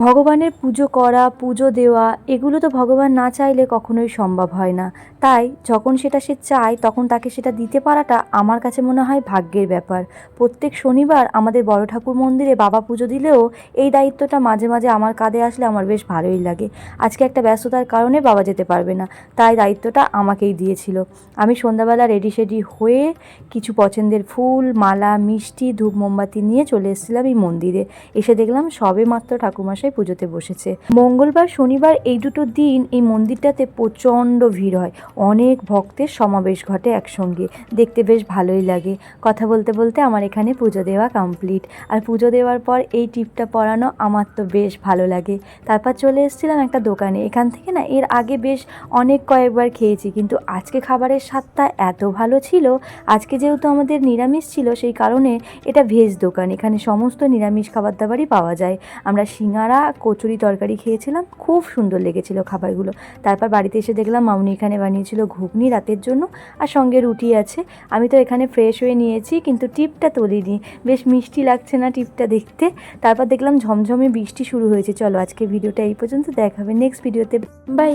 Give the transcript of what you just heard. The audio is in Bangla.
ভগবানের পুজো করা, পুজো দেওয়া এগুলো তো ভগবান না চাইলে কখনোই সম্ভব হয় না। তাই যখন সেটা সে চায় তখন তাকে সেটা দিতে পারাটা আমার কাছে মনে হয় ভাগ্যের ব্যাপার। প্রত্যেক শনিবার আমাদের বড় ঠাকুর মন্দিরে বাবা পুজো দিলেও এই দায়িত্বটা মাঝে মাঝে আমার কাঁধে আসলে আমার বেশ ভালোই লাগে। আজকে একটা ব্যস্ততার কারণে বাবা যেতে পারবে না, তাই দায়িত্বটা আমাকেই দিয়েছিল। আমি সন্ধ্যাবেলা রেডি সেডি হয়ে কিছু পছন্দের ফুল, মালা, মিষ্টি, ধূপ, মোমবাতি নিয়ে চলে এসেছিলাম এই মন্দিরে। এসে দেখলাম সবে মাত্র ঠাকুরমশাই পুজোতে বসেছে। মঙ্গলবার শনিবার এই দুটো দিন এই মন্দিরটাতে প্রচণ্ড ভিড় হয়, অনেক ভক্তের সমাবেশ ঘটে একসঙ্গে, দেখতে বেশ ভালোই লাগে। কথা বলতে বলতে আমার এখানে পুজো দেওয়া কমপ্লিট। আর পুজো দেওয়ার পর এই টিপটা পরানো আমার তো বেশ ভালো লাগে। তারপর চলে এসেছিলাম একটা দোকানে। এখান থেকে না এর আগে বেশ অনেক কয়েকবার খেয়েছি, কিন্তু আজকে খাবারের স্বাদটা এত ভালো ছিল। আজকে যেহেতু আমাদের নিরামিষ ছিল সেই কারণে এটা ভেজ দোকান, এখানে সমস্ত নিরামিষ খাবার দাবারই পাওয়া যায়। আমরা সিঙ্গারা, কচুরি, তরকারি খেয়েছিলাম, খুব সুন্দর লেগেছিল খাবারগুলো। তারপর বাড়িতে এসে দেখলাম মামনি এখানে বানিয়েছিল ঘুগনি রাতের জন্য, আর সঙ্গে রুটি আছে। আমি তো এখানে ফ্রেশ হয়ে নিয়েছি, কিন্তু টিপটা তুলিনি। বেশ মিষ্টি লাগছে না টিপটা দেখতে? তারপর দেখলাম ঝমঝমে বৃষ্টি শুরু হয়েছে। চলো আজকে ভিডিওটা এই পর্যন্ত, দেখাবে নেক্সট ভিডিওতে। বাই।